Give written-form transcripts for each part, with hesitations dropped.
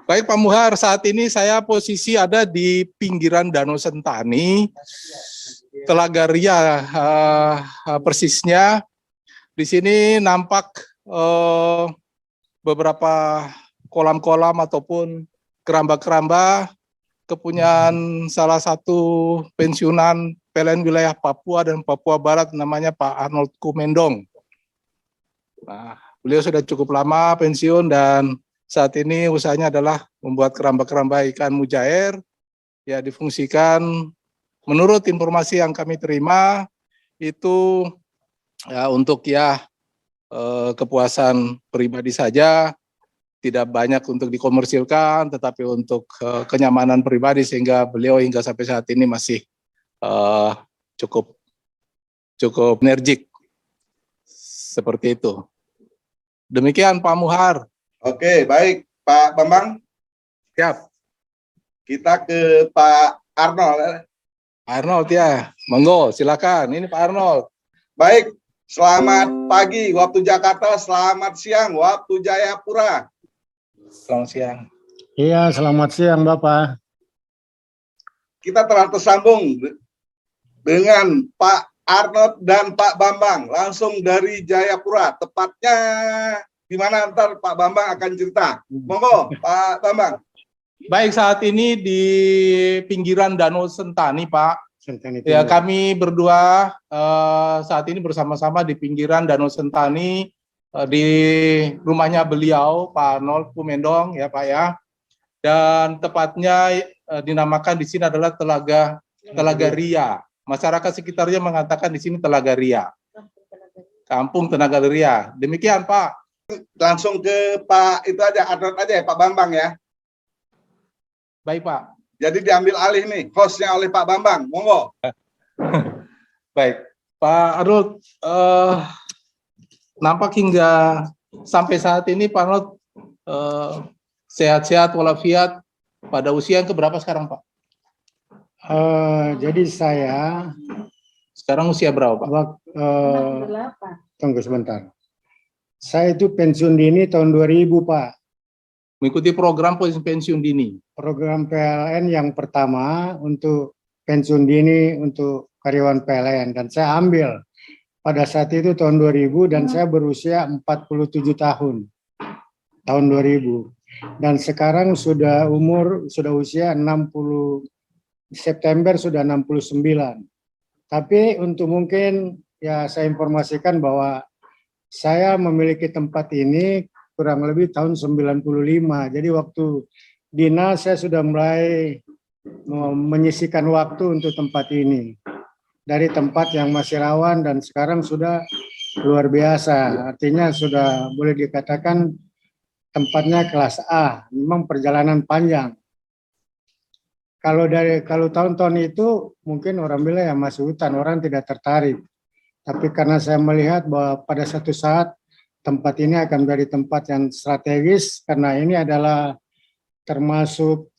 Baik Pak Muhar, saat ini saya posisi ada di pinggiran Danau Sentani, Telaga Ria persisnya. Di sini nampak beberapa kolam-kolam ataupun keramba-keramba kepunyaan salah satu pensiunan PLN wilayah Papua dan Papua Barat, namanya Pak Arnold Kumendong. Nah, beliau sudah cukup lama pensiun dan saat ini usahanya adalah membuat keramba-keramba ikan mujair, ya difungsikan menurut informasi yang kami terima itu ya untuk kepuasan pribadi saja, tidak banyak untuk dikomersilkan, tetapi untuk kenyamanan pribadi, sehingga beliau hingga sampai saat ini masih cukup energik seperti itu. Demikian Pak Muhar. Oke, baik Pak Bambang. Siap. Kita ke Pak Arnold. Arnold ya, monggo silakan. Ini Pak Arnold. Baik, selamat pagi waktu Jakarta, selamat siang waktu Jayapura. Selamat siang. Iya, selamat siang Bapak. Kita telah tersambung dengan Pak Arnold dan Pak Bambang langsung dari Jayapura. Tepatnya di mana ntar Pak Bambang akan cerita. Monggo Pak Bambang. Baik, saat ini di pinggiran Danau Sentani, Pak. Sentani Ya, kami berdua saat ini bersama-sama di pinggiran Danau Sentani di rumahnya beliau, Pak Arnold Kumendong, ya Pak ya. Dan tepatnya dinamakan di sini adalah Telaga Ria. Masyarakat sekitarnya mengatakan di sini Telaga Ria. Kampung Tenaga Ria. Demikian, Pak. Langsung ke Pak itu aja, Arnold aja ya, Pak Bambang ya. Baik, Pak. Jadi diambil alih nih, hostnya oleh Pak Bambang. Monggo. Baik, Pak Arnold, nampak hingga sampai saat ini Pak Arnold sehat-sehat walafiat, pada usia yang keberapa sekarang, Pak? Jadi saya Sekarang usia berapa, Pak? Tunggu sebentar. Saya itu pensiun dini tahun 2000, Pak. Mengikuti program pensiun dini. Program PLN yang pertama untuk pensiun dini untuk karyawan PLN, dan saya ambil pada saat itu tahun 2000 dan saya berusia 47 tahun. Tahun 2000. Dan sekarang sudah usia 60, September sudah 69. Tapi untuk mungkin ya saya informasikan bahwa saya memiliki tempat ini kurang lebih tahun 95. Jadi waktu dinas saya sudah mulai menyisihkan waktu untuk tempat ini. Dari tempat yang masih rawan dan sekarang sudah luar biasa. Artinya sudah boleh dikatakan tempatnya kelas A. Memang perjalanan panjang. Kalau tahun-tahun itu mungkin orang bilang ya masih hutan, orang tidak tertarik. Tapi karena saya melihat bahwa pada satu saat tempat ini akan menjadi tempat yang strategis, karena ini adalah termasuk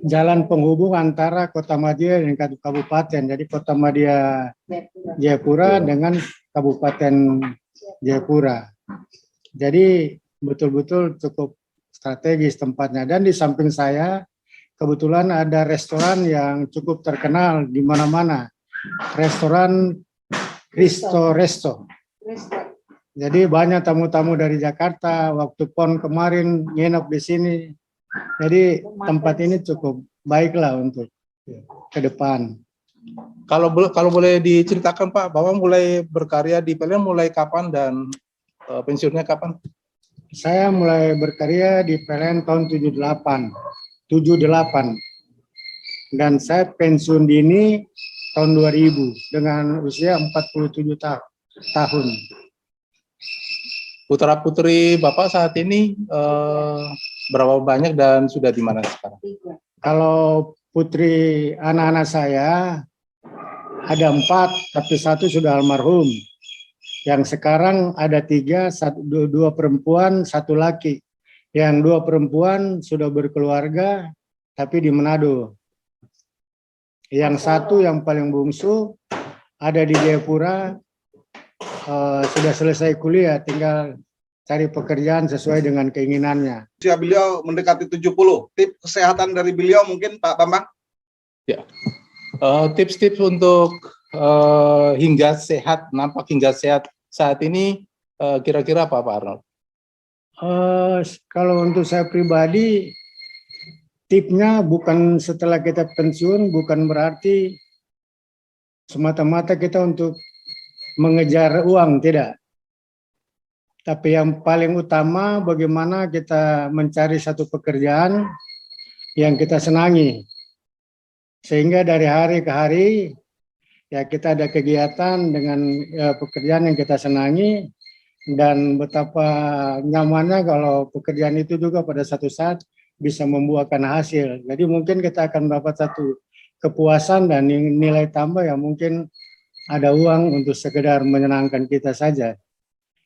jalan penghubung antara Kota Madya dan Kabupaten. Jadi Kota Madya Jayapura dengan Kabupaten Jayapura. Jadi betul-betul cukup strategis tempatnya. Dan di samping saya kebetulan ada restoran yang cukup terkenal di mana-mana. Restoran Resto. Jadi banyak tamu-tamu dari Jakarta waktu PON kemarin nginep di sini. Jadi tempat ini cukup baiklah untuk ke depan. Kalau boleh diceritakan, Pak, Bapak mulai berkarya di PLN mulai kapan dan pensiunnya kapan? Saya mulai berkarya di PLN tahun 78. Dan saya pensiun dini tahun 2000 dengan usia 47 tahun. Putra-putri Bapak saat ini berapa banyak dan sudah di mana sekarang? Kalau putri anak-anak saya ada 4, tapi 1 sudah almarhum. Yang sekarang ada 3, 2 perempuan, 1 laki. Yang 2 perempuan sudah berkeluarga, tapi di Manado. Yang 1 yang paling bungsu ada di Jayapura, sudah selesai kuliah, tinggal cari pekerjaan sesuai dengan keinginannya. Usia beliau mendekati 70. Tips kesehatan dari beliau mungkin Pak Bambang? Tips-tips untuk hingga sehat, nampak hingga sehat saat ini kira-kira apa Pak Arnold? Kalau untuk saya pribadi, tipsnya bukan setelah kita pensiun, bukan berarti semata-mata kita untuk mengejar uang, tidak. Tapi yang paling utama bagaimana kita mencari satu pekerjaan yang kita senangi. Sehingga dari hari ke hari ya kita ada kegiatan dengan pekerjaan yang kita senangi, dan betapa nyamannya kalau pekerjaan itu juga pada satu saat bisa membuahkan hasil. Jadi mungkin kita akan mendapat satu kepuasan dan nilai tambah yang mungkin ada uang untuk sekedar menyenangkan kita saja.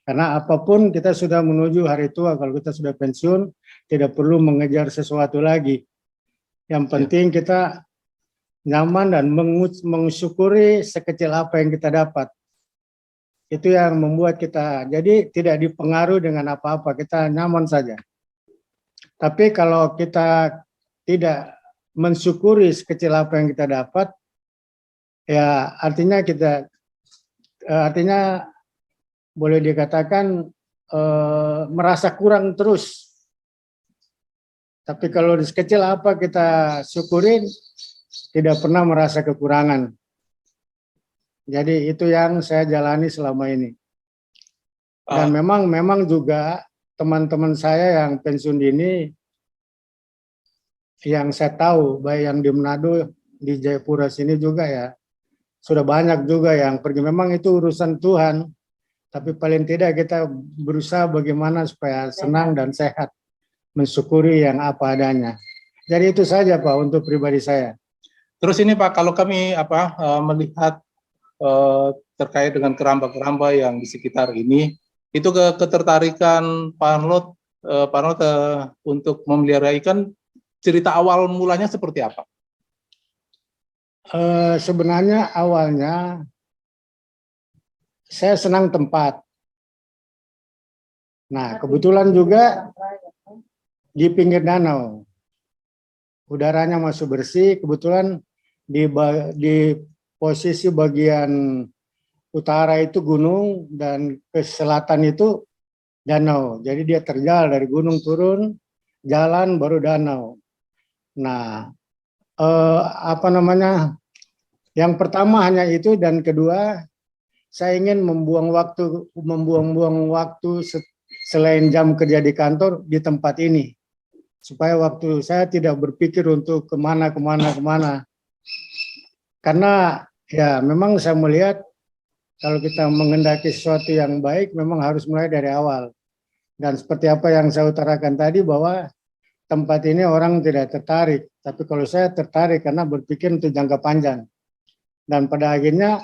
Karena apapun kita sudah menuju hari tua, kalau kita sudah pensiun tidak perlu mengejar sesuatu lagi. Yang penting kita nyaman dan mensyukuri sekecil apa yang kita dapat. Itu yang membuat kita jadi tidak dipengaruhi dengan apa-apa, kita nyaman saja. Tapi kalau kita tidak mensyukuri sekecil apa yang kita dapat, ya artinya boleh dikatakan merasa kurang terus. Tapi kalau sekecil apa kita syukurin, tidak pernah merasa kekurangan. Jadi itu yang saya jalani selama ini. Dan memang juga teman-teman saya yang pensiun dini, yang saya tahu, baik yang di Manado, di Jayapura sini juga ya, sudah banyak juga yang pergi. Memang itu urusan Tuhan, tapi paling tidak kita berusaha bagaimana supaya senang dan sehat, mensyukuri yang apa adanya. Jadi itu saja Pak untuk pribadi saya. Terus ini Pak, kalau kami melihat terkait dengan keramba-keramba yang di sekitar ini, itu ketertarikan Pak Arnold untuk memelihara ikan, cerita awal mulanya seperti apa? Sebenarnya awalnya saya senang tempat. Nah, kebetulan juga di pinggir danau. Udaranya masih bersih, kebetulan di posisi bagian utara itu gunung dan ke selatan itu danau. Jadi dia terjal dari gunung turun, jalan baru danau. Nah, yang pertama hanya itu, dan kedua saya ingin membuang waktu selain jam kerja di kantor di tempat ini, supaya waktu saya tidak berpikir untuk kemana. Karena ya memang saya melihat kalau kita mengendaki sesuatu yang baik memang harus mulai dari awal. Dan seperti apa yang saya utarakan tadi, bahwa tempat ini orang tidak tertarik, tapi kalau saya tertarik karena berpikir untuk jangka panjang. Dan pada akhirnya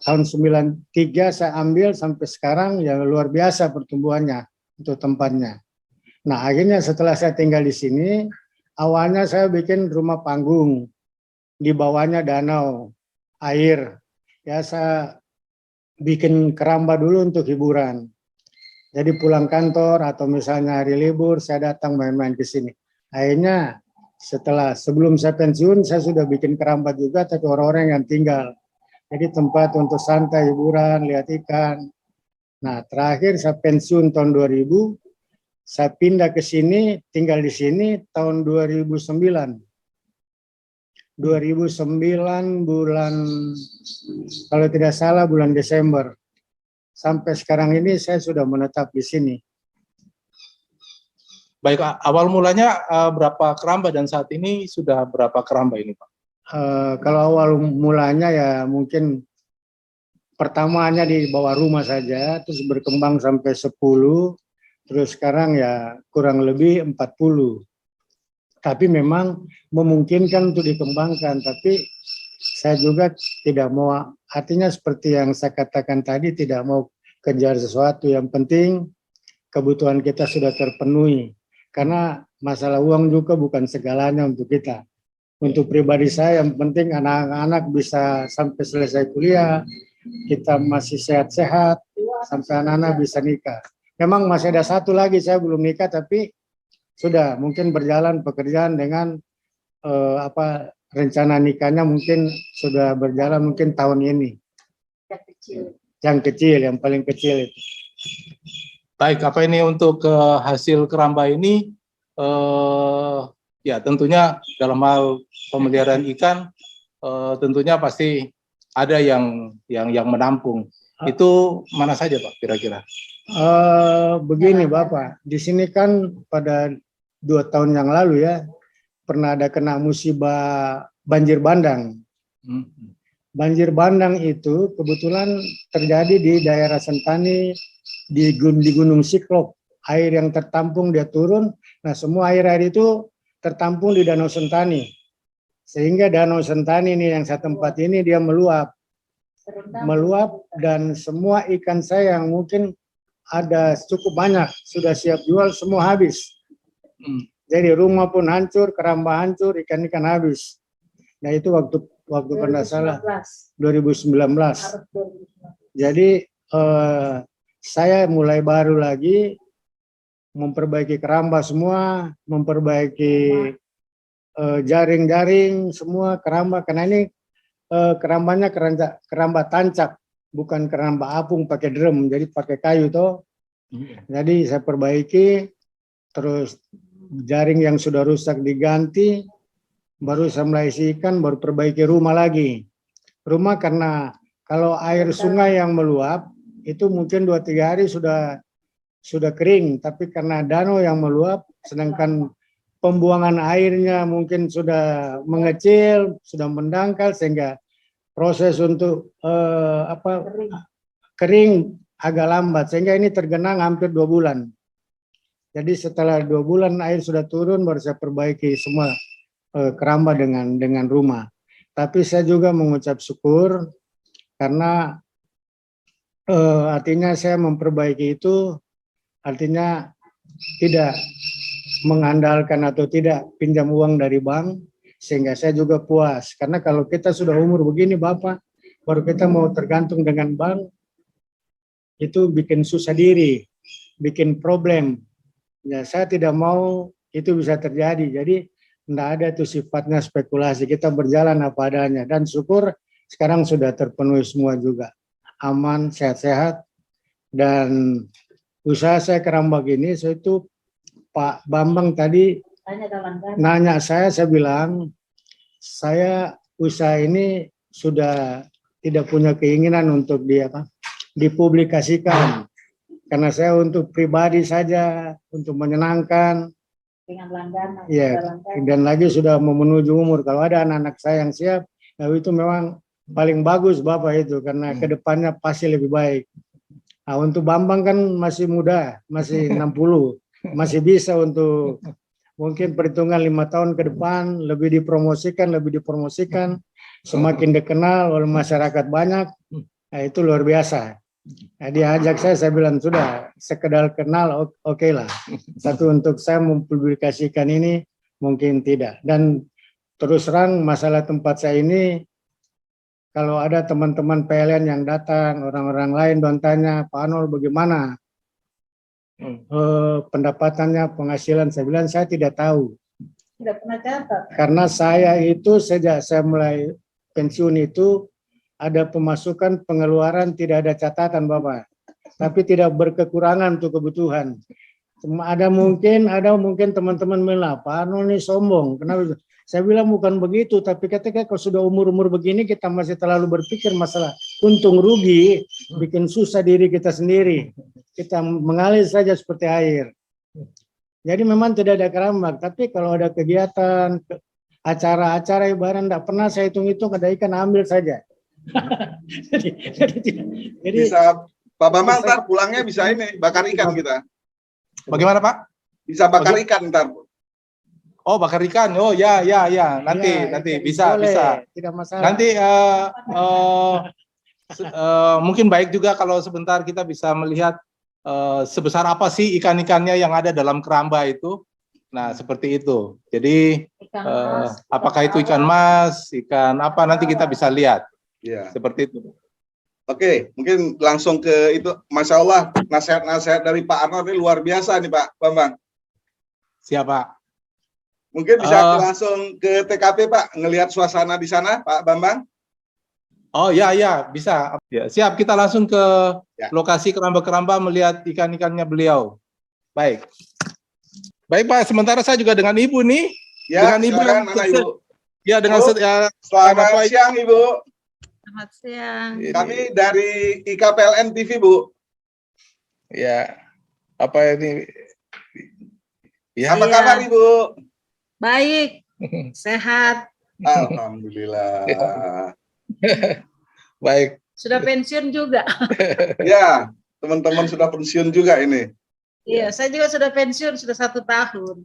tahun 93 saya ambil sampai sekarang, ya luar biasa pertumbuhannya untuk tempatnya. Nah, akhirnya setelah saya tinggal di sini, awalnya saya bikin rumah panggung, di bawahnya danau, air. Ya saya bikin keramba dulu untuk hiburan. Jadi pulang kantor atau misalnya hari libur, saya datang main-main ke sini. Akhirnya sebelum saya pensiun, saya sudah bikin keramba juga, tapi orang-orang yang tinggal. Jadi tempat untuk santai, hiburan, lihat ikan. Nah, terakhir saya pensiun tahun 2000, saya pindah ke sini, tinggal di sini tahun 2009. 2009 bulan, kalau tidak salah bulan Desember. Sampai sekarang ini saya sudah menetap di sini. Baik, awal mulanya berapa keramba dan saat ini sudah berapa keramba ini Pak? Kalau awal mulanya ya mungkin pertamanya di bawah rumah saja, terus berkembang sampai 10, terus sekarang ya kurang lebih 40. Tapi memang memungkinkan untuk dikembangkan, tapi saya juga tidak mau, artinya seperti yang saya katakan tadi, tidak mau kejar sesuatu. Yang penting kebutuhan kita sudah terpenuhi, karena masalah uang juga bukan segalanya untuk kita. Untuk pribadi saya yang penting anak-anak bisa sampai selesai kuliah, kita masih sehat-sehat, sampai anak-anak bisa nikah. memang masih ada satu lagi, saya belum nikah, tapi sudah mungkin berjalan pekerjaan dengan rencana nikahnya mungkin sudah berjalan mungkin tahun ini. Yang kecil, yang paling kecil itu. Baik, apa ini untuk hasil keramba ini? Ya tentunya dalam hal pemeliharaan ikan, tentunya pasti ada yang menampung. Itu mana saja Pak kira-kira? Begini Bapak, di sini kan pada 2 tahun yang lalu ya pernah ada kena musibah banjir bandang. Banjir bandang itu kebetulan terjadi di daerah Sentani di Gunung Siklop. Air yang tertampung dia turun, nah semua air-air itu tertampung di Danau Sentani. Sehingga Danau Sentani ini yang satu tempat ini dia meluap dan semua ikan saya yang mungkin ada cukup banyak sudah siap jual semua habis. Jadi rumah pun hancur, keramba hancur, ikan-ikan habis. Nah itu waktu pernah salah 2019. Jadi saya mulai baru lagi memperbaiki keramba semua, memperbaiki jaring-jaring semua keramba, karena ini kerambanya keramba tancap, bukan keramba apung pakai drum, jadi pakai kayu toh. Jadi saya perbaiki, terus jaring yang sudah rusak diganti, baru saya mulai ikan, baru perbaiki rumah lagi. Rumah karena kalau air sungai yang meluap itu mungkin 2-3 hari sudah kering, tapi karena danau yang meluap, sedangkan pembuangan airnya mungkin sudah mengecil, sudah mendangkal, sehingga proses untuk kering agak lambat, sehingga ini tergenang hampir 2 bulan. Jadi setelah 2 bulan air sudah turun, baru saya perbaiki semua keramba dengan rumah. Tapi saya juga mengucap syukur karena artinya saya memperbaiki itu artinya tidak mengandalkan atau tidak pinjam uang dari bank, sehingga saya juga puas. Karena kalau kita sudah umur begini Bapak, baru kita mau tergantung dengan bank, itu bikin susah diri, bikin problem. Ya saya tidak mau itu bisa terjadi. Jadi tidak ada itu sifatnya spekulasi, kita berjalan apa adanya. Dan syukur sekarang sudah terpenuhi semua juga. Aman, sehat-sehat. Dan usaha saya keramba gini, saya itu Pak Bambang tadi nanya saya bilang, saya usaha ini sudah tidak punya keinginan untuk dipublikasikan. Karena saya untuk pribadi saja, untuk menyenangkan. Dengan langganan. Ya, dan lagi sudah mau menuju umur. Kalau ada anak-anak saya yang siap, nah itu memang paling bagus Bapak itu, karena kedepannya pasti lebih baik. Nah, untuk Bambang kan masih muda, masih 60, masih bisa untuk mungkin perhitungan 5 tahun ke depan lebih dipromosikan, semakin dikenal oleh masyarakat banyak, nah itu luar biasa. Nah, dia ajak saya bilang sudah sekedar kenal oke lah. Satu untuk saya mempublikasikan ini mungkin tidak. Dan terus terang masalah tempat saya ini, kalau ada teman-teman PLN yang datang, orang-orang lain dan tanya, Pak Arnold bagaimana pendapatannya, penghasilan, saya bilang saya tidak tahu. Tidak pernah catat. Karena saya itu sejak saya mulai pensiun itu ada pemasukan pengeluaran tidak ada catatan Bapak. Tapi tidak berkekurangan untuk kebutuhan. Ada mungkin teman-teman bilang, Pak Arnold ini sombong. Kenapa? Saya bilang bukan begitu, tapi ketika kalau sudah umur-umur begini kita masih terlalu berpikir masalah untung rugi, bikin susah diri kita sendiri. Kita mengalir saja seperti air. Jadi memang tidak ada kerambak, tapi kalau ada kegiatan, acara-acara ibarat tidak pernah saya hitung-hitung ada ikan ambil saja. jadi bisa Pak Bambang ntar pulangnya bisa ini bakar ikan kita. Bagaimana Pak? Bisa bakar ikan ntar. Oh bakar ikan, oh ya nanti bisa. Tidak masalah. Nanti mungkin baik juga kalau sebentar kita bisa melihat sebesar apa sih ikan-ikannya yang ada dalam keramba itu. Nah seperti itu. Jadi apakah itu ikan mas, ikan apa nanti kita bisa lihat. Ya. Seperti itu. Oke, mungkin langsung ke itu. Masya Allah, nasihat-nasihat dari Pak Arnold ini luar biasa nih Pak Bambang. Siapa? Mungkin bisa langsung ke TKP Pak, ngelihat suasana di sana Pak Bambang. Oh ya, bisa. Ya, siap, kita langsung ke Ya. lokasi keramba-keramba melihat ikan-ikannya beliau. Baik. Baik Pak, sementara saya juga dengan Ibu nih. Ya, dengan Ibu silakan, yang mana Ibu? Ya, dengan Bu, selamat siang Ibu. Selamat siang. Kami dari IKPLN TV Bu. Ya, apa ini? Ya, Apa Iya. kabar Ibu? Baik, sehat. Alhamdulillah. baik. Sudah pensiun juga. Ya, teman-teman sudah pensiun juga ini. Iya, saya juga sudah pensiun, sudah 1 tahun.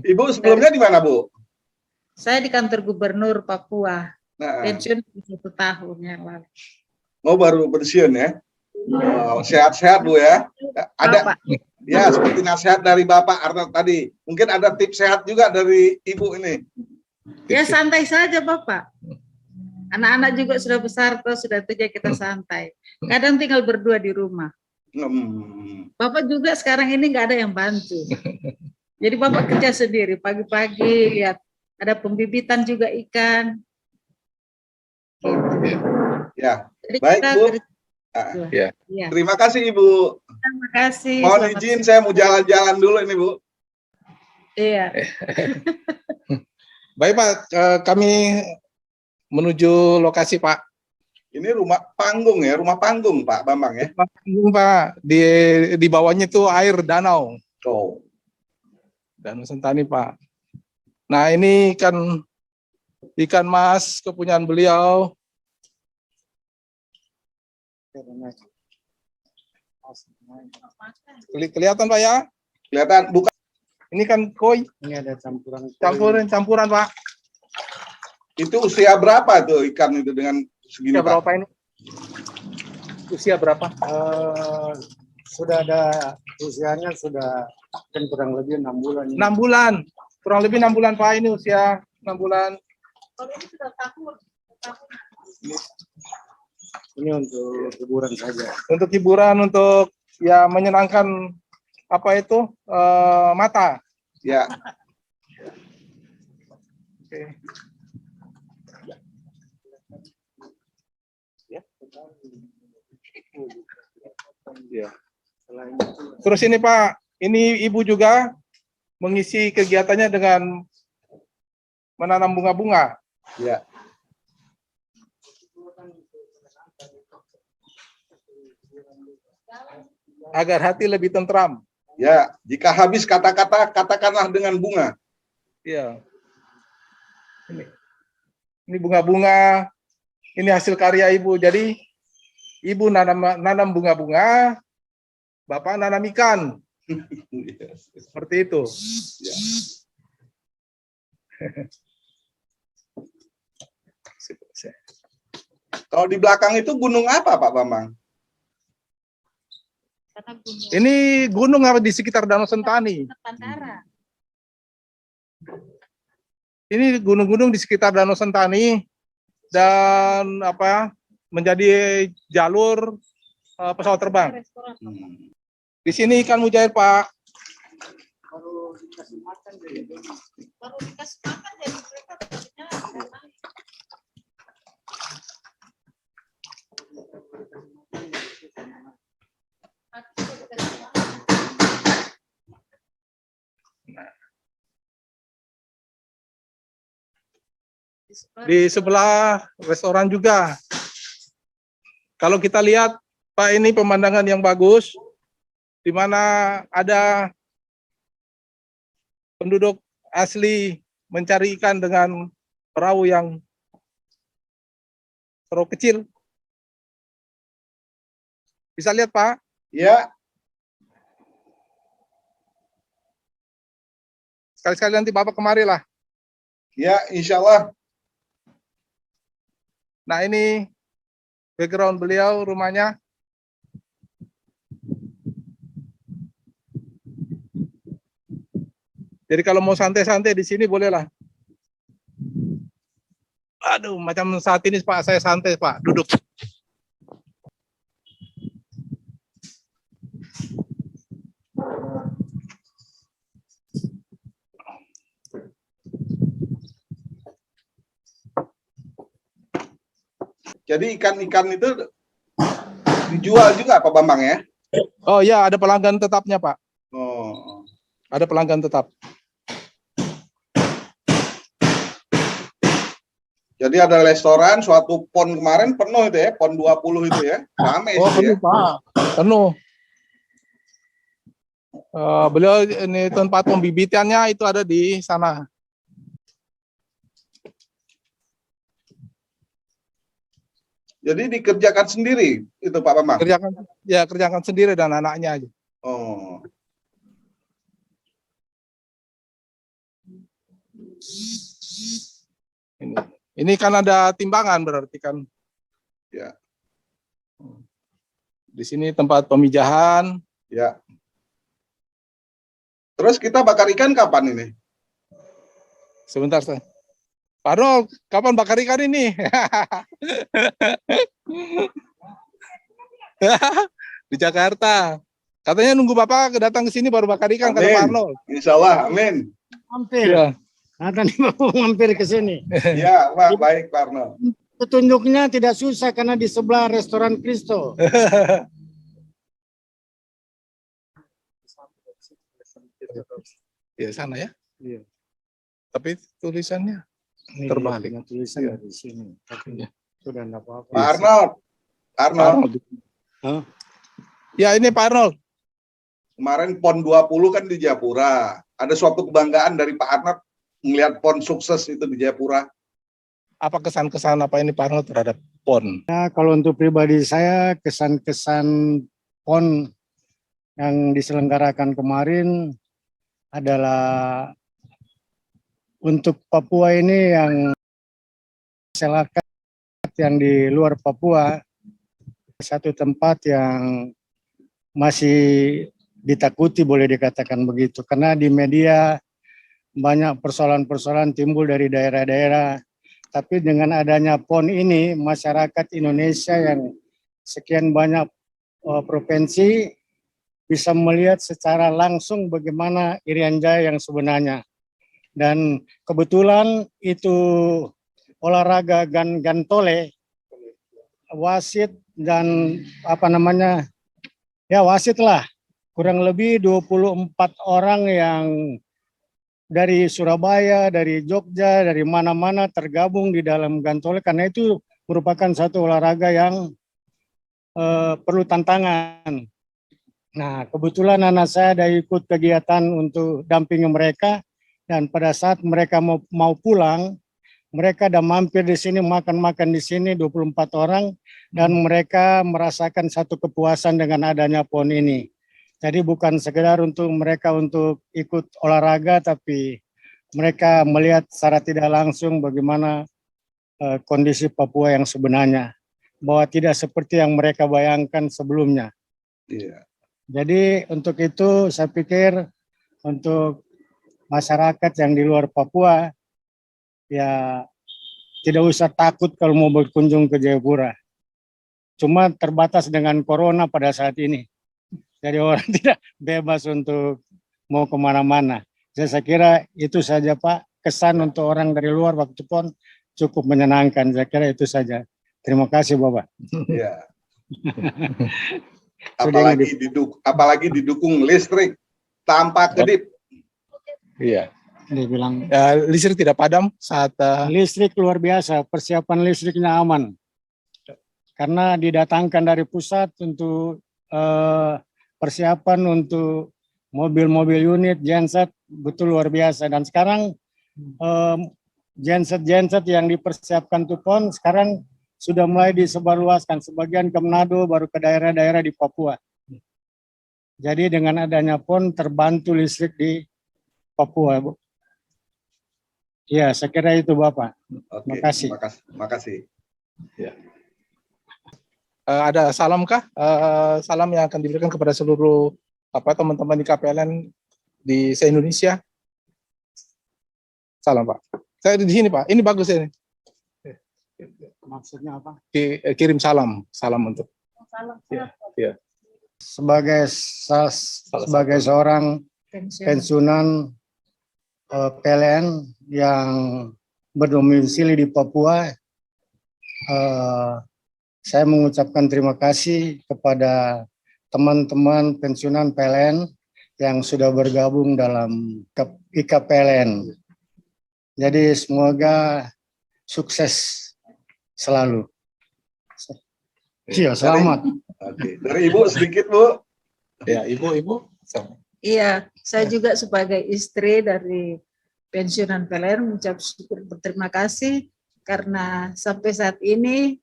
Ibu sebelumnya di mana Bu? Saya di kantor gubernur Papua. Nah, Pensiun 1 tahun yang lalu. mau baru pensiun ya? Oh, sehat-sehat Bu ya. Ada Bapak, ya seperti nasihat dari Bapak Arnold tadi. Mungkin ada tips sehat juga dari Ibu ini. ya santai saja Bapak. Anak-anak juga sudah besar, toh sudah tua, kita santai. Kadang tinggal berdua di rumah. Bapak juga sekarang ini nggak ada yang bantu. Jadi Bapak kerja sendiri. Pagi-pagi lihat ada pembibitan juga ikan. Gitu. Ya, Jadi baik kita Bu. kerja. Ya. Iya. Terima kasih Ibu. Terima kasih. Mohon Selamat izin siang. saya mau jalan-jalan dulu ini Bu. Iya. Baik Pak, kami menuju lokasi Pak. Ini rumah panggung ya, rumah panggung Pak Bambang ya. Pak, di bawahnya itu air danau. Oh. Danau Sentani Pak. Nah ini ikan mas kepunyaan beliau. Kelihatan Pak ya? Kelihatan bukan Ini kan koi, Ini ada campuran. campuran Pak. itu usia berapa tuh ikan itu dengan segini Usia Pak? berapa ini? Usia berapa? Sudah ada usianya sudah kurang lebih 6 bulan. 6 bulan. Kurang lebih 6 bulan Pak, ini usia 6 bulan. Kalau ini sudah tahun. Ini untuk hiburan saja. Untuk hiburan, untuk ya menyenangkan apa itu mata. Ya, Oke. Ya. Terus ini Pak, ini Ibu juga mengisi kegiatannya dengan menanam bunga-bunga. ya. Agar hati lebih tentram. Ya, jika habis kata-kata, katakanlah dengan bunga. Iya. Ini bunga-bunga. Ini hasil karya Ibu. Jadi Ibu nanam bunga-bunga, Bapak nanam ikan. Seperti itu. Ya. Kalau di belakang itu gunung apa Pak Bambang? Karena gunung Ini gunung apa di sekitar Danau Sentani. Nusantara. Ini gunung-gunung di sekitar Danau Sentani dan apa menjadi jalur pesawat terbang. Restoran. Di sini ikan mujair Pak. Baru dikasih makan jadi Baru dikasih makan jadi mereka kerjanya udah naik. Di sebelah restoran juga. Kalau kita lihat Pak, ini pemandangan yang bagus, di mana ada penduduk asli mencari ikan dengan perahu yang perahu kecil. Bisa lihat Pak? Ya, Sekali-sekali nanti Bapak kemari lah. ya insya Allah. Nah ini background beliau, rumahnya. Jadi kalau mau santai-santai di sini bolehlah. Aduh, macam saat ini Pak, saya santai Pak, duduk. Jadi ikan-ikan itu dijual juga Pak Bambang ya? Oh ya, ada pelanggan tetapnya Pak. Oh. Ada pelanggan tetap. Jadi ada restoran, suatu pon kemarin penuh itu ya, pon 20 itu ya, ramai Oh, itu ya. penuh Pak. Penuh. Beliau ini tempat pembibitannya itu ada di sana. Jadi dikerjakan sendiri itu Pak Bambang? Kerjakan sendiri dan anaknya aja. Oh. Ini kan ada timbangan berarti kan. Ya. Di sini tempat pemijahan. Ya. Terus kita bakar ikan kapan ini? Sebentar saya. Pak Arnold, kapan bakar ikan ini? Di Jakarta. Katanya nunggu Bapak datang ke sini baru bakar ikan, kata Pak Arnold. Insya Allah, amin. Hampir. Ya. Nah, tadi Bapak mampir ke sini. Ya, Pak, baik Pak Arnold. Petunjuknya tidak susah karena di sebelah restoran Kristo. Ya sana ya. Iya. Tapi tulisannya Ini terbalik. dia punya tulisan Iya. dari sini. Tapi Iya. sudah enggak apa-apa. Pak Arnold. Arnold, Hah? Ya ini Pak Arnold. kemarin PON 20 kan di Jayapura. Ada suatu kebanggaan dari Pak Arnold melihat PON sukses itu di Jayapura. Apa kesan-kesan apa ini Pak Arnold terhadap PON? Ya, kalau untuk pribadi saya, kesan-kesan PON yang diselenggarakan kemarin adalah untuk Papua ini yang masyarakat yang di luar Papua, satu tempat yang masih ditakuti boleh dikatakan begitu. Karena di media banyak persoalan-persoalan timbul dari daerah-daerah. Tapi dengan adanya PON ini, masyarakat Indonesia yang sekian banyak provinsi bisa melihat secara langsung bagaimana Irian Jaya yang sebenarnya. Dan kebetulan itu olahraga gantole, wasit dan wasit lah. Kurang lebih 24 orang yang dari Surabaya, dari Jogja, dari mana-mana tergabung di dalam gantole, karena itu merupakan satu olahraga yang perlu tantangan. Nah, kebetulan anak saya ada ikut kegiatan untuk dampingi mereka, dan pada saat mereka mau pulang, mereka ada mampir di sini, makan-makan di sini 24 orang, dan mereka merasakan satu kepuasan dengan adanya PON ini. Jadi bukan sekedar untuk mereka untuk ikut olahraga, tapi mereka melihat secara tidak langsung bagaimana kondisi Papua yang sebenarnya, bahwa tidak seperti yang mereka bayangkan sebelumnya. Iya. Jadi untuk itu saya pikir untuk masyarakat yang di luar Papua ya tidak usah takut kalau mau berkunjung ke Jayapura. Cuma terbatas dengan corona pada saat ini. Jadi orang tidak bebas untuk mau kemana-mana. Saya kira itu saja Pak, kesan untuk orang dari luar waktu PON cukup menyenangkan. Saya kira itu saja. Terima kasih Bapak. Iya. apalagi didukung listrik tanpa kedip. Iya. Dia bilang Listrik tidak padam saat listrik luar biasa, persiapan listriknya aman. Karena didatangkan dari pusat untuk persiapan untuk mobil-mobil unit, genset, betul luar biasa. Dan sekarang genset-genset yang dipersiapkan untuk PON sekarang sudah mulai disebarluaskan, sebagian ke Manado, baru ke daerah-daerah di Papua. Jadi dengan adanya PON terbantu listrik di Papua, Bu. Ya, saya kira itu Bapak. Oke, Makasih. makasih. Ya. Ada salam kah? Salam yang akan diberikan kepada seluruh teman-teman di KPLN di se-Indonesia. Salam Pak. Saya di sini Pak. Ini bagus ini. Maksudnya apa? Kirim salam untuk. Salam. Ya. Sebagai seorang pensiunan PLN yang berdomisili di Papua, saya mengucapkan terima kasih kepada teman-teman pensiunan PLN yang sudah bergabung dalam IKPLN. Jadi semoga sukses selalu. Iya, selamat. Oke. Dari Ibu sedikit, Bu. Ya, Ibu. Iya, saya juga sebagai istri dari pensiunan PLN mengucap syukur berterima kasih karena sampai saat ini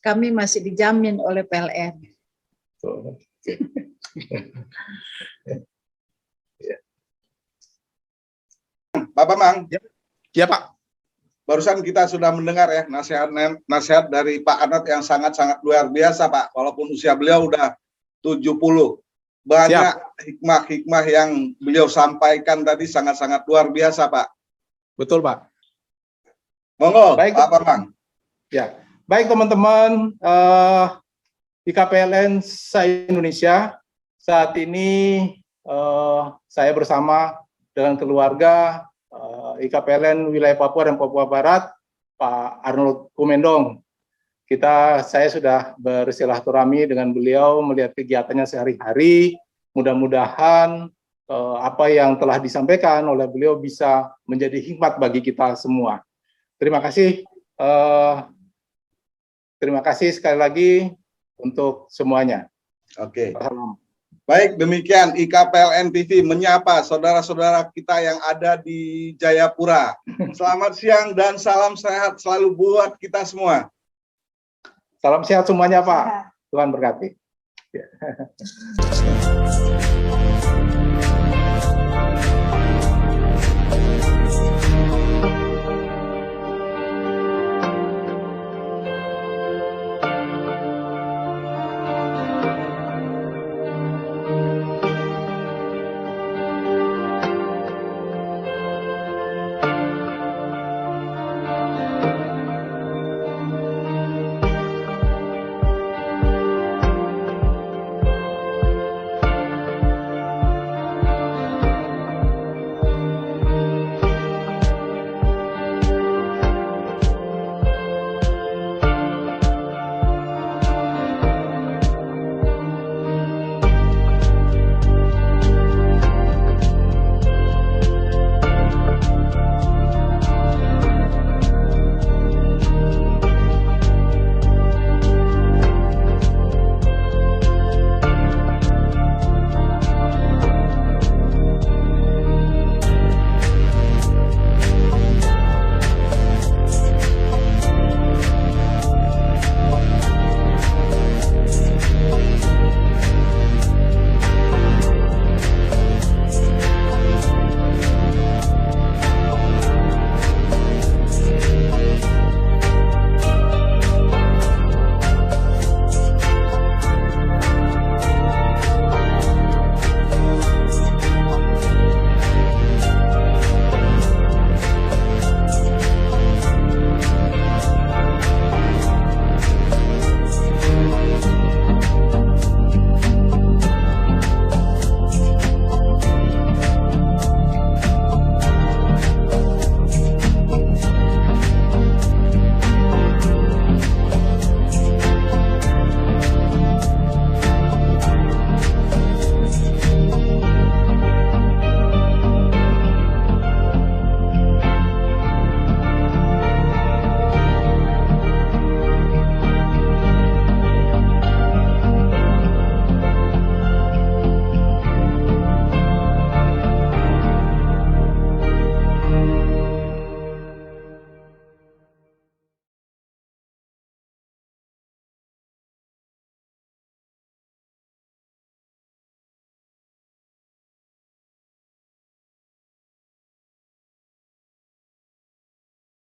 kami masih dijamin oleh PLN. Pak Bambang. Ya, Pak. Barusan kita sudah mendengar ya nasihat dari Pak Arnold yang sangat-sangat luar biasa, Pak. Walaupun usia beliau udah 70. Banyak hikmah-hikmah yang beliau sampaikan tadi sangat-sangat luar biasa, Pak. Betul, Pak. Monggo, Baik, Pak Bambang. Ya, baik teman-teman IKPLN se-Indonesia. Saat ini saya bersama dengan keluarga IKPLN wilayah Papua dan Papua Barat, Pak Arnold Kumendong. Saya sudah bersilaturahmi dengan beliau, melihat kegiatannya sehari-hari. Mudah-mudahan apa yang telah disampaikan oleh beliau bisa menjadi hikmat bagi kita semua. Terima kasih. Terima kasih sekali lagi untuk semuanya. Oke. Baik, demikian IKPLN TV menyapa saudara-saudara kita yang ada di Jayapura. Selamat siang dan salam sehat selalu buat kita semua. Salam sehat semuanya, Pak. Tuhan berkati.